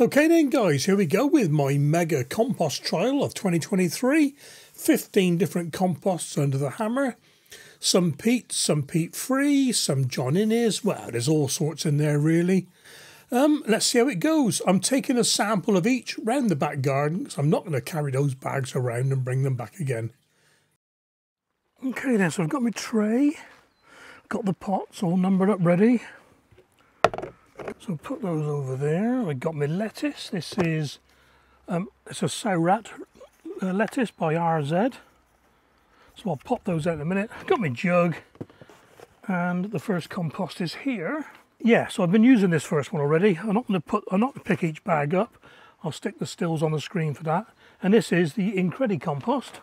Okay then guys, here we go with my mega compost trial of 2023. 15 different composts under the hammer. Some peat free, some John Innes. Well, there's all sorts in there really. Let's see how it goes. I'm taking a sample of each round the back garden because I'm not going to carry those bags around and bring them back again. Okay then, so I've got my tray. Got the pots all numbered up ready. So put those over there. I've got my lettuce. This is it's a Saurat lettuce by RZ. So I'll pop those out in a minute. I've got my jug, and the first compost is here. Yeah, so I've been using this first one already. I'm not going to pick each bag up. I'll stick the stills on the screen for that. And this is the Incredicompost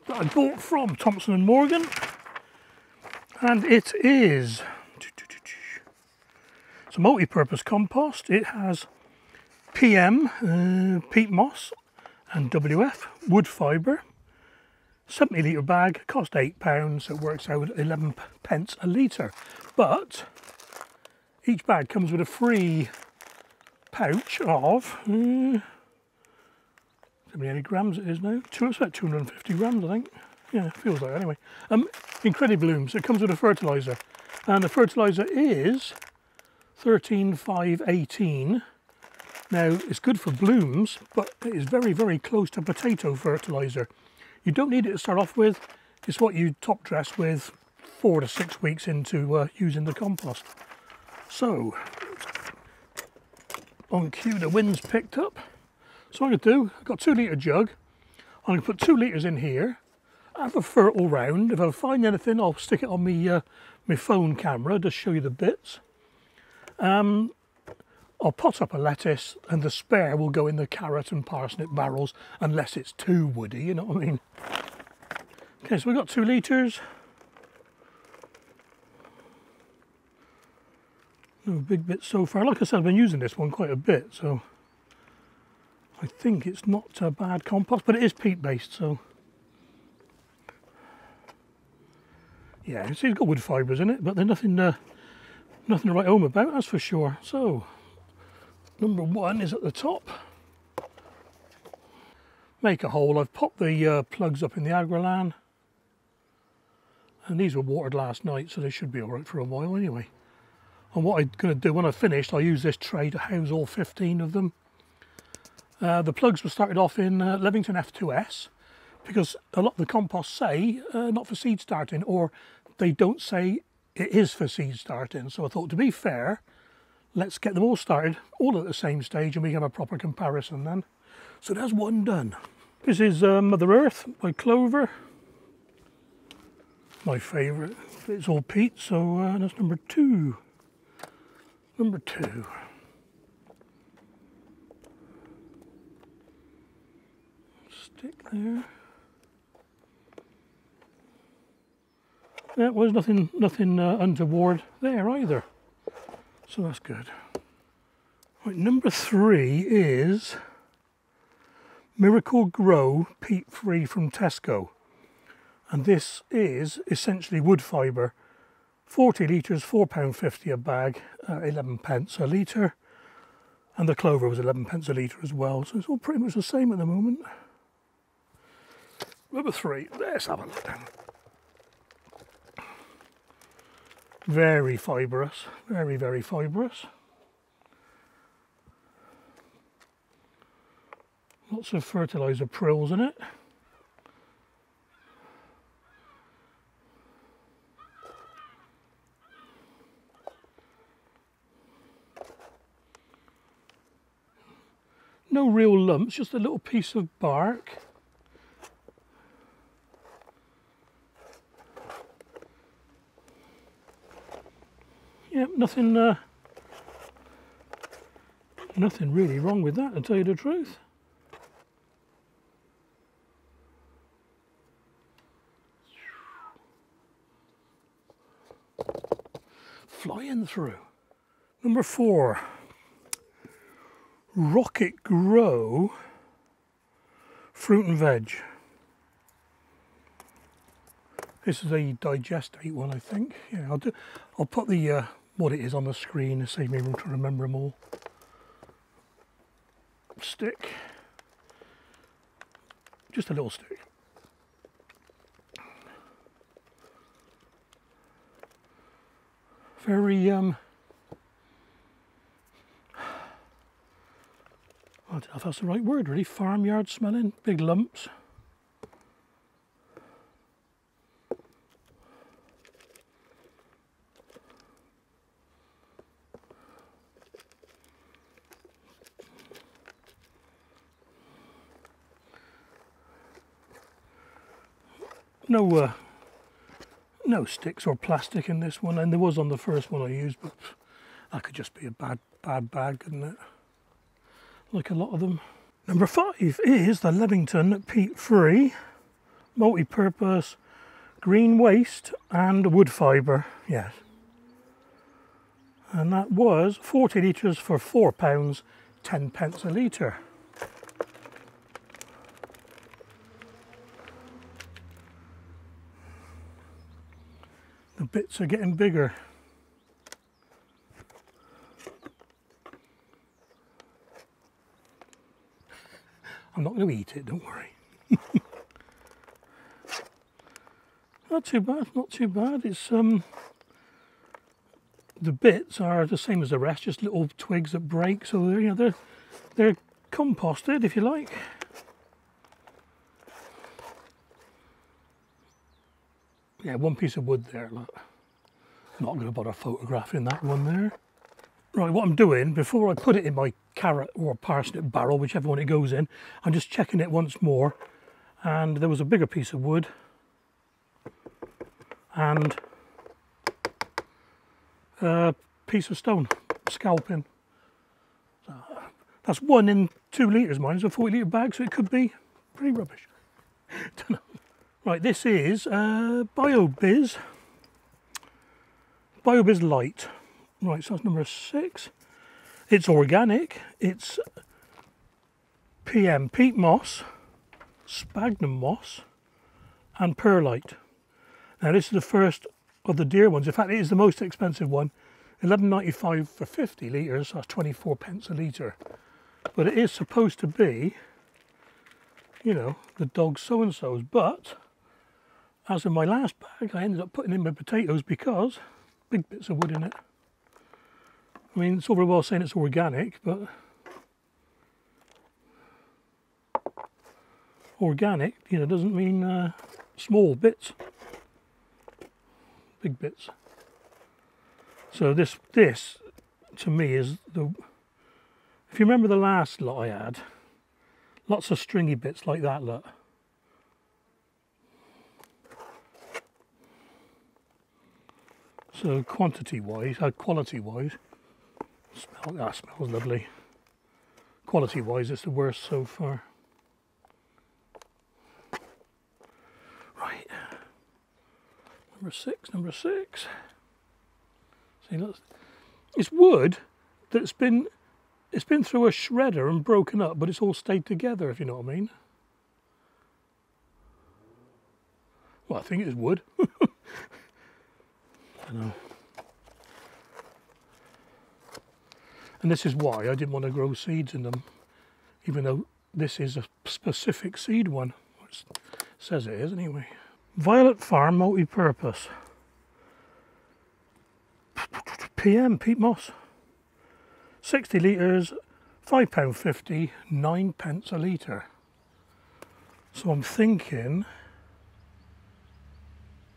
that I bought from Thompson & Morgan, and it is. It's a multi-purpose compost. It has PM, peat moss, and WF, wood fibre. 70 litre bag, cost £8, so it works out at 11 pence a litre. But each bag comes with a free pouch of, how many grams it is now? It's about 250 grams, I think. Yeah, it feels like it anyway. Incredibloom, it comes with a fertiliser. And the fertiliser is 13,518. Now it's good for blooms, but it is very, very close to potato fertiliser. You don't need it to start off with. It's what you top dress with 4 to 6 weeks into using the compost. So on cue, the wind's picked up. So what I'm going to do, I've got a 2 litre jug. I'm going to put 2 litres in here. Have a fertile round. If I find anything, I'll stick it on my phone camera to show you the bits. I'll pot up a lettuce, and the spare will go in the carrot and parsnip barrels, unless it's too woody, you know what I mean? Okay, so we've got 2 litres. No big bits so far. Like I said, I've been using this one quite a bit, so I think it's not a bad compost, but it is peat based, so yeah, it's got wood fibres in it, but there's nothing to write home about, that's for sure. So number 1 is at the top. Make a hole. I've popped the plugs up in the Agrolan, and these were watered last night, so they should be all right for a while anyway. And what I'm going to do when I've finished, I'll use this tray to house all 15 of them. The plugs were started off in Levington F2S, because a lot of the composts say not for seed starting, or they don't say it is for seed starting. So I thought, to be fair, let's get them all started, all at the same stage, and we can have a proper comparison then. So that's one done. This is Mother Earth by Clover. My favourite. It's all peat, so that's number 2. Number 2. Stick there. There was nothing untoward there either, so that's good. Right, number 3 is Miraclegro peat free from Tesco, and this is essentially wood fibre. 40 litres, £4.50 a bag, 11 pence a litre, and the clover was 11 pence a litre as well, so it's all pretty much the same at the moment. Number 3, let's have a look then. Very fibrous, very, very fibrous. Lots of fertiliser prills in it. No real lumps, just a little piece of bark. Yeah, nothing really wrong with that, to tell you the truth. Flying through. Number 4. Miraclegro Fruit and Veg. This is a digestate one, I think. Yeah, I'll put the what it is on the screen to save me room to remember them all. stick. Just a little stick. Very, I don't know if that's the right word really, farmyard smelling, big lumps. No sticks or plastic in this one, and there was on the first one I used, but that could just be a bad bag, couldn't it? Like a lot of them. Number 5 is the Levington Peat Free multi-purpose green waste and wood fibre. Yes. And that was 40 litres for £4, 10p a litre. The bits are getting bigger. I'm not going to eat it, don't worry. Not too bad, not too bad. It's the bits are the same as the rest, just little twigs that break, so they're, you know, they're composted, if you like. Yeah, one piece of wood there, look. I'm not going to bother photographing that one there. Right, what I'm doing, before I put it in my carrot or parsnip barrel, whichever one it goes in, I'm just checking it once more. And there was a bigger piece of wood. And a piece of stone, scalping. So that's 1 in 2 litres, mine. It's a 40 litre bag, so it could be pretty rubbish. Don't know. Right, this is BioBizz Light. Right, so that's number 6. It's organic. It's peat moss, sphagnum moss, and perlite. Now this is the first of the dear ones. In fact, it is the most expensive one. £11.95 for 50 litres. So that's 24p a litre. But it is supposed to be, you know, the dog so-and-so's. But as in my last bag, I ended up putting in my potatoes because big bits of wood in it. I mean, it's all very well saying it's organic, but organic, you know, doesn't mean small bits, big bits. So this to me is the. If you remember the last lot I had, lots of stringy bits like that, look. So quantity-wise, quality-wise, that smells lovely. Quality-wise, it's the worst so far. Right, number six. See, look, it's wood that's been through a shredder and broken up, but it's all stayed together, if you know what I mean. Well, I think it's wood. I know. And this is why I didn't want to grow seeds in them, even though this is a specific seed one. It says it is anyway. Violet Farm multi-purpose. Peat moss. 60 litres, £5.50, 9p a litre. So I'm thinking,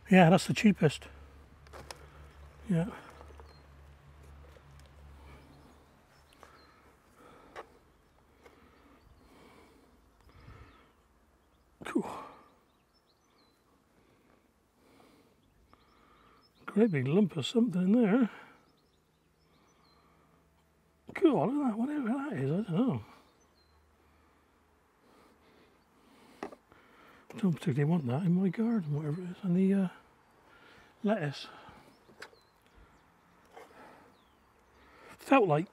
yeah, that's the cheapest. Yeah. Cool. Great big lump of something in there. Cool, look at that, whatever that is, I don't know. I don't particularly want that in my garden, whatever it is. And the lettuce. Felt like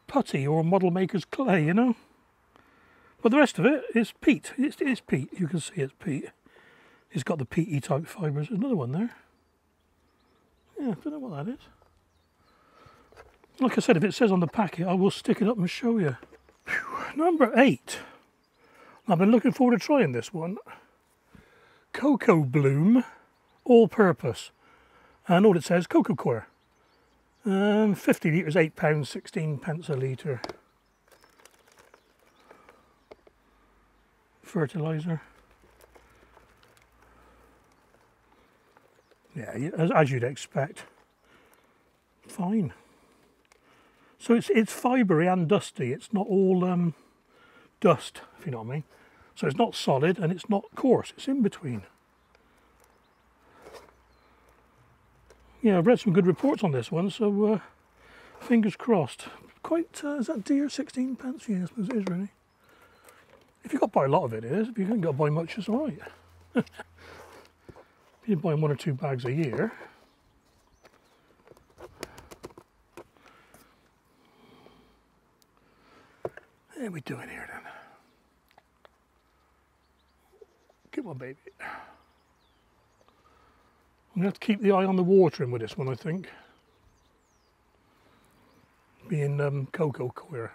putty or model maker's clay, you know. But the rest of it is peat. It's peat. You can see it's peat. It's got the peaty type fibres. There's another one there. Yeah, I don't know what that is. Like I said, if it says on the packet, I will stick it up and show you. Whew. Number 8. I've been looking forward to trying this one. Coco Bloom, all-purpose. And all it says, Coco Coir. 50 litres, £8, 16 pence a litre. Fertiliser. Yeah, as you'd expect. Fine. So it's fibrey and dusty. It's not all dust, if you know what I mean. So it's not solid and it's not coarse. It's in between. Yeah, I've read some good reports on this one, so fingers crossed. Quite, is that dear? 16 pence? Yeah, I suppose it is really. If you've got to buy a lot of it, it is. If you haven't got to buy much, it's all right. If you're buying 1 or 2 bags a year. What are we doing here then? Come on, baby. I'm going to have to keep the eye on the watering with this one, I think. Being Coco Coir.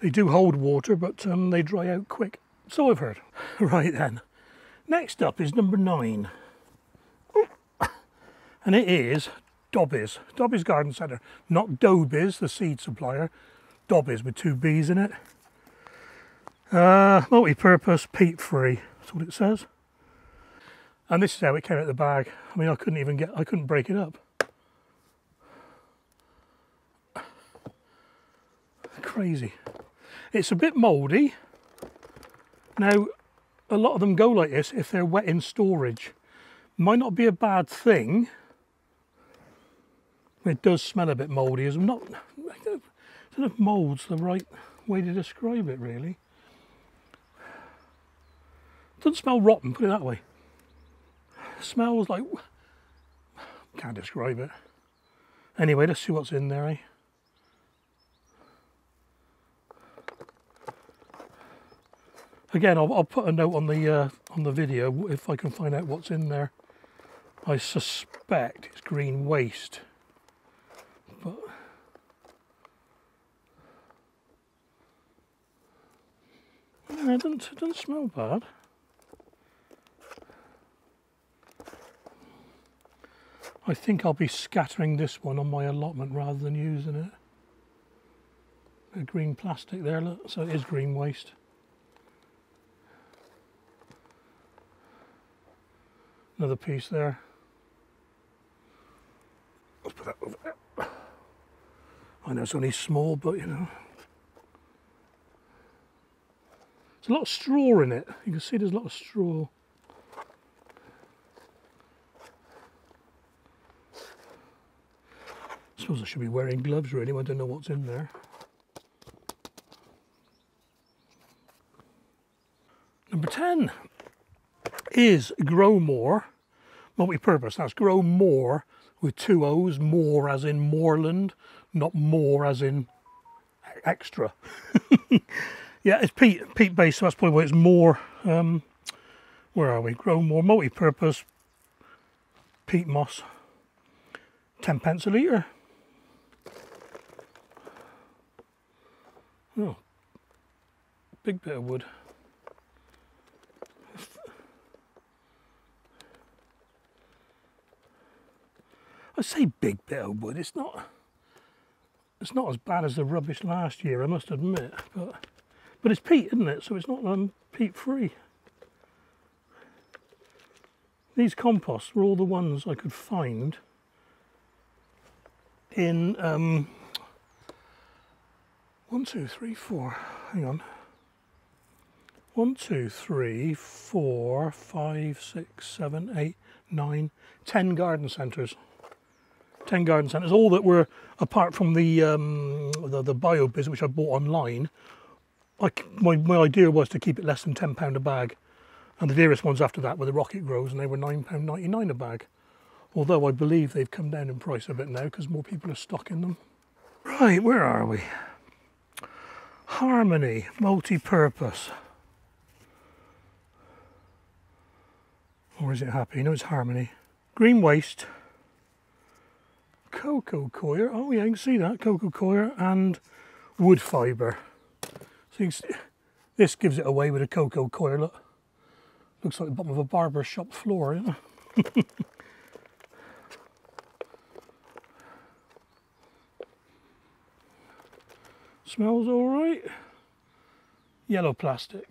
They do hold water, but they dry out quick. So I've heard. Right then. Next up is number 9. And it is Dobbies. Dobbies Garden Centre. Not Dobbies, the seed supplier. Dobbies with 2 B's in it. Multi-purpose, peat-free. That's what it says. And this is how it came out of the bag. I mean, I couldn't break it up. Crazy. It's a bit mouldy. Now, a lot of them go like this if they're wet in storage. Might not be a bad thing. It does smell a bit mouldy. I don't know if mould's the right way to describe it, really. Doesn't smell rotten, put it that way. Smells like... can't describe it. Anyway, let's see what's in there, eh? Again, I'll put a note on the video if I can find out what's in there. I suspect it's green waste, but yeah, it doesn't smell bad. I think I'll be scattering this one on my allotment rather than using it. A green plastic there, look, so it is green waste. Another piece there. Let's put that over there. I know it's only small, but you know. There's a lot of straw in it. You can see there's a lot of straw. I suppose I should be wearing gloves really, I don't know what's in there. Number 10 is Growmoor, multi-purpose. That's Growmoor with 2 O's, more as in moorland, not more as in extra. Yeah, it's peat based, so that's probably why it's more. Where are we? Growmoor, multi-purpose, peat moss, 10 pence a litre. Oh, big bit of wood. I say big bit of wood. It's not as bad as the rubbish last year, I must admit. But it's peat, isn't it? So it's not peat free. These composts were all the ones I could find in 1, 2, 3, 4. Hang on. 1, 2, 3, 4, 5, 6, 7, 8, 9, 10 garden centres. 10 garden centres, all that were, apart from the BioBizz, which I bought online. My idea was to keep it less than £10 a bag. And the dearest ones after that were the Rocket Grows, and they were £9.99 a bag. Although I believe they've come down in price a bit now because more people are stocking them. Right, where are we? Harmony, multi-purpose. Or is it Happy? No, it's Harmony. Green waste. cocoa coir. Oh yeah, you can see that. Cocoa coir and wood fibre. So you can see, this gives it away with a cocoa coir, look. Looks like the bottom of a barber shop floor, you know? Smells all right. Yellow plastic.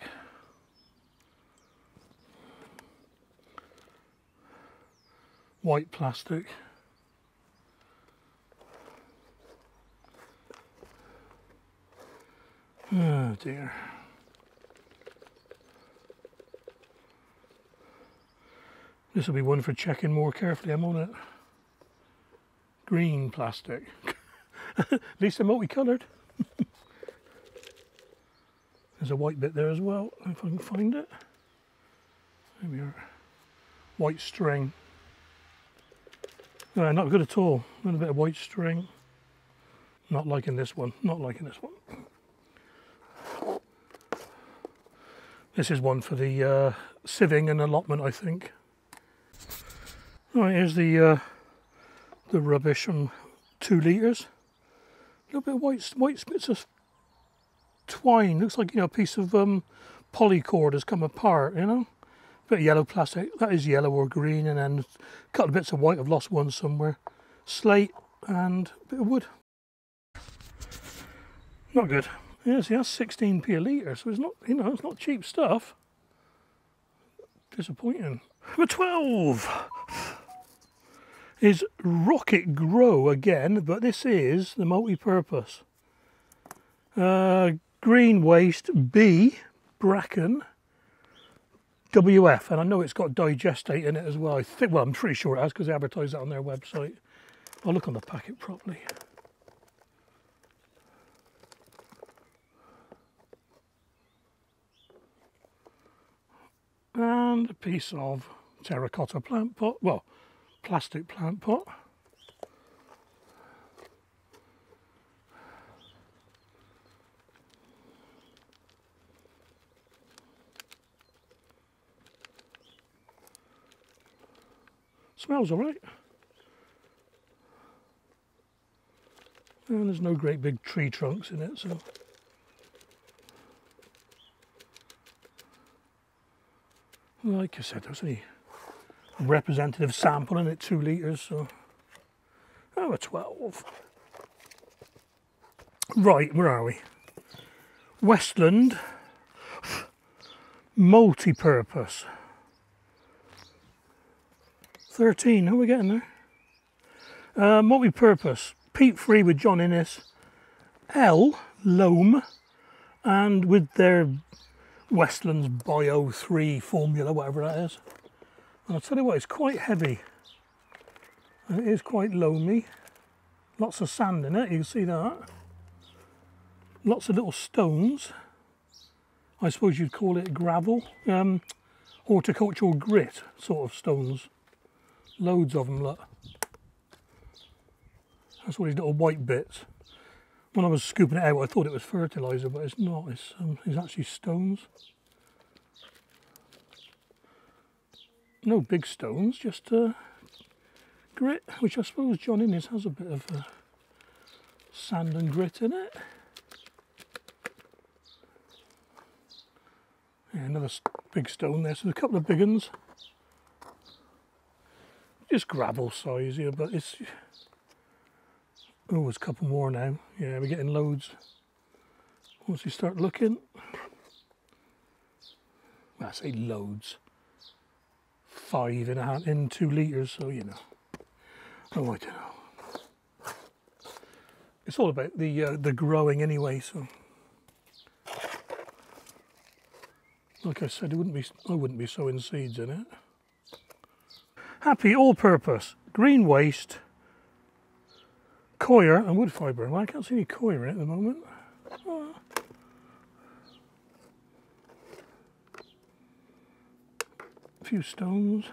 White plastic. Oh dear. This will be one for checking more carefully, I'm on it. Green plastic. At least they're multicoloured. There's a white bit there as well, if I can find it. There we are. White string. No, not good at all. A little bit of white string. Not liking this one. Not liking this one. This is one for the sieving and allotment, I think. Right, here's the rubbish from 2 litres. A little bit of white bits of twine. Looks like, you know, a piece of polycord has come apart, you know. Bit of yellow plastic. That is yellow or green, and then a couple of bits of white. I've lost one somewhere. Slate and a bit of wood. Not good. Yeah, see, that's 16p a litre, so it's not, you know, it's not cheap stuff. Disappointing. Number 12 is Rocket Grow again, but this is the multi-purpose. Green waste B, bracken, WF, and I know it's got digestate in it as well. I think, well, I'm pretty sure it has because they advertise that on their website. I'll look on the packet properly. And a piece of terracotta plant pot, well, plastic plant pot. Smells all right. And there's no great big tree trunks in it, so. Like I said, there's a representative sample in it, 2 litres, so. Oh, a 12. Right, where are we? Westland, multi-purpose. 13, how are we getting there? Multi-purpose, peat free with John Innes, L, loam, and with their Westland's Bio 3 formula, whatever that is. And I'll tell you what, it's quite heavy. And it is quite loamy. Lots of sand in it, you can see that. Lots of little stones. I suppose you'd call it gravel. Horticultural grit sort of stones. Loads of them, look. That's all these little white bits. When I was scooping it out, I thought it was fertiliser, but it's not. It's actually stones. No big stones, just grit, which I suppose John Innes has a bit of sand and grit in it. Yeah, another big stone there, so there's a couple of big ones. Just gravel size here, but it's... Oh, there's a couple more now. Yeah, we're getting loads. Once you start looking... Well, I say loads. 5 in 2 litres, so you know. Oh, I don't know. It's all about the growing anyway, so... Like I said, I wouldn't be sowing seeds in it. Happy all-purpose, green waste, coir and wood fibre. Well, I can't see any coir in it at the moment. Oh. A few stones.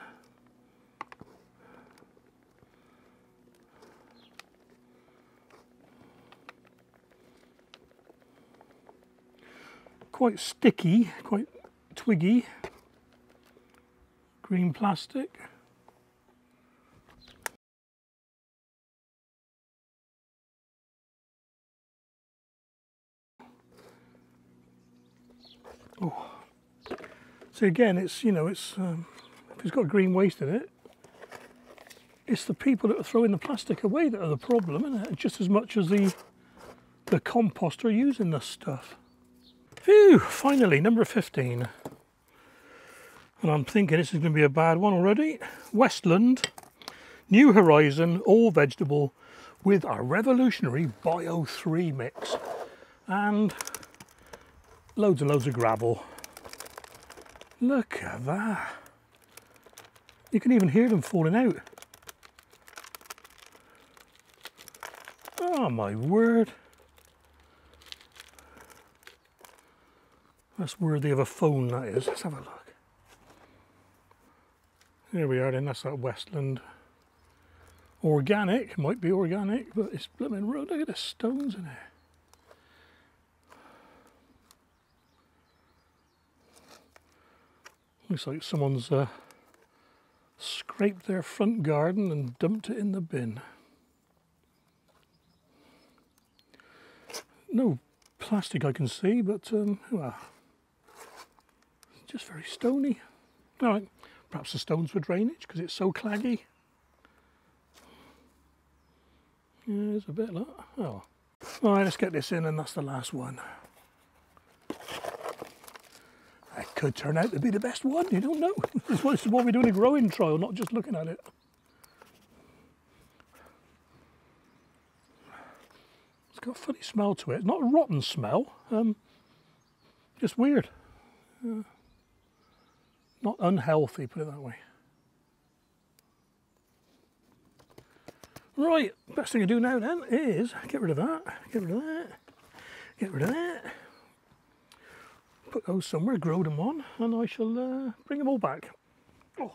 Quite sticky, quite twiggy. Green plastic. Oh. See, again, it's, you know, it's if it's got green waste in it, it's the people that are throwing the plastic away that are the problem, isn't it? Just as much as the compost are using this stuff. Phew, finally, number 15. And I'm thinking this is going to be a bad one already. Westland, New Horizon, all vegetable with a revolutionary Bio 3 mix. And loads and loads of gravel. Look at that. You can even hear them falling out. Oh my word. That's worthy of a phone, that is. Let's have a look. There we are then, that's that Westland. Organic, might be organic, but it's blooming road. Look at the stones in there. Looks like someone's scraped their front garden and dumped it in the bin. No plastic I can see, but well, it's just very stony. All right, perhaps the stones for drainage because it's so claggy. Yeah, there's a bit like that. Oh. All right, let's get this in, and that's the last one. It could turn out to be the best one, you don't know. This is why we're doing a growing trial, not just looking at it. It's got a funny smell to it. It's not a rotten smell, just weird. Not unhealthy, put it that way. Right, best thing to do now then is get rid of that, get rid of that, get rid of that. Put those somewhere, grow them on, and I shall bring them all back. Oh.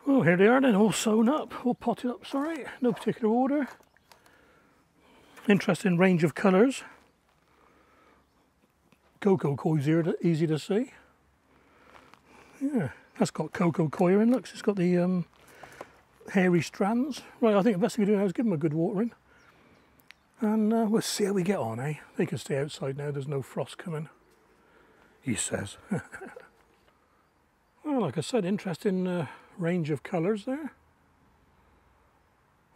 Well, here they are then, all sewn up, all potted up, sorry, no particular order. Interesting range of colours. Coco coir, easy to see. Yeah, that's got coco coir in, looks, it's got the hairy strands. Right, I think the best thing to do now is give them a good watering. And we'll see how we get on, eh? They can stay outside now, there's no frost coming, he says. Well, like I said, interesting range of colours there.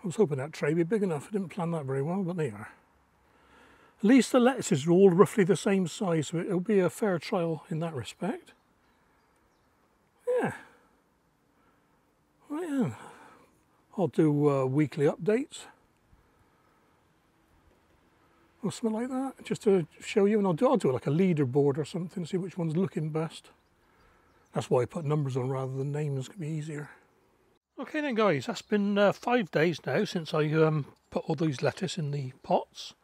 I was hoping that tray would be big enough. I didn't plan that very well, but they are. At least the lettuces are all roughly the same size, so it'll be a fair trial in that respect. Yeah. Right then. I'll do weekly updates. Or something like that, just to show you, and I'll do like a leaderboard or something, see which one's looking best. That's why I put numbers on rather than names, it'll be easier. Okay then guys, that's been 5 days now since I put all these lettuce in the pots.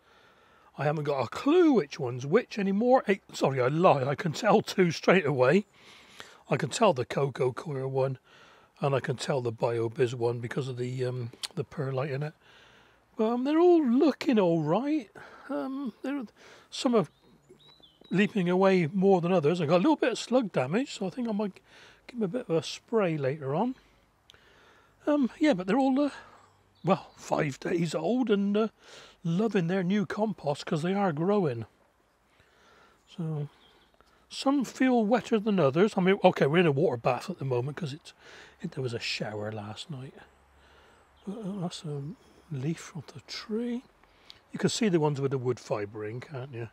I haven't got a clue which one's which anymore. Sorry, I lie, I can tell two straight away. I can tell the Coco coir one, and I can tell the BioBizz one because of the perlite in it. They're all looking all right. Some are leaping away more than others. I got a little bit of slug damage, so I think I might give them a bit of a spray later on. Yeah, but they're all, well, 5 days old and loving their new compost because they are growing. So, some feel wetter than others. I mean, okay, we're in a water bath at the moment because there was a shower last night. That's a leaf from the tree. You can see the ones with the wood fibre in, can't you?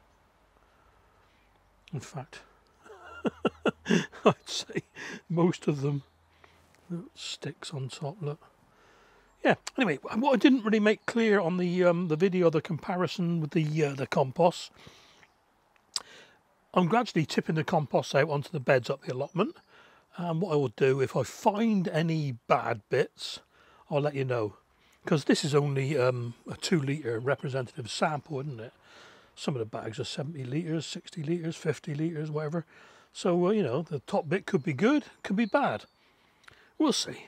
In fact, I'd say most of them. Sticks on top, look. Yeah, anyway, what I didn't really make clear on the video, the comparison with the compost, I'm gradually tipping the compost out onto the beds up the allotment. And what I will do, if I find any bad bits, I'll let you know. Because this is only a 2 litre representative sample, isn't it? Some of the bags are 70 litres, 60 litres, 50 litres, whatever. So, you know, the top bit could be good, could be bad. We'll see.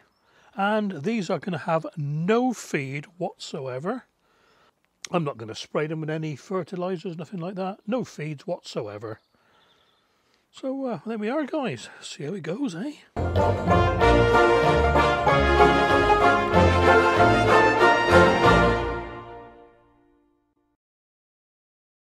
And these are going to have no feed whatsoever. I'm not going to spray them with any fertilisers, nothing like that. No feeds whatsoever. So there we are, guys. See how it goes, eh?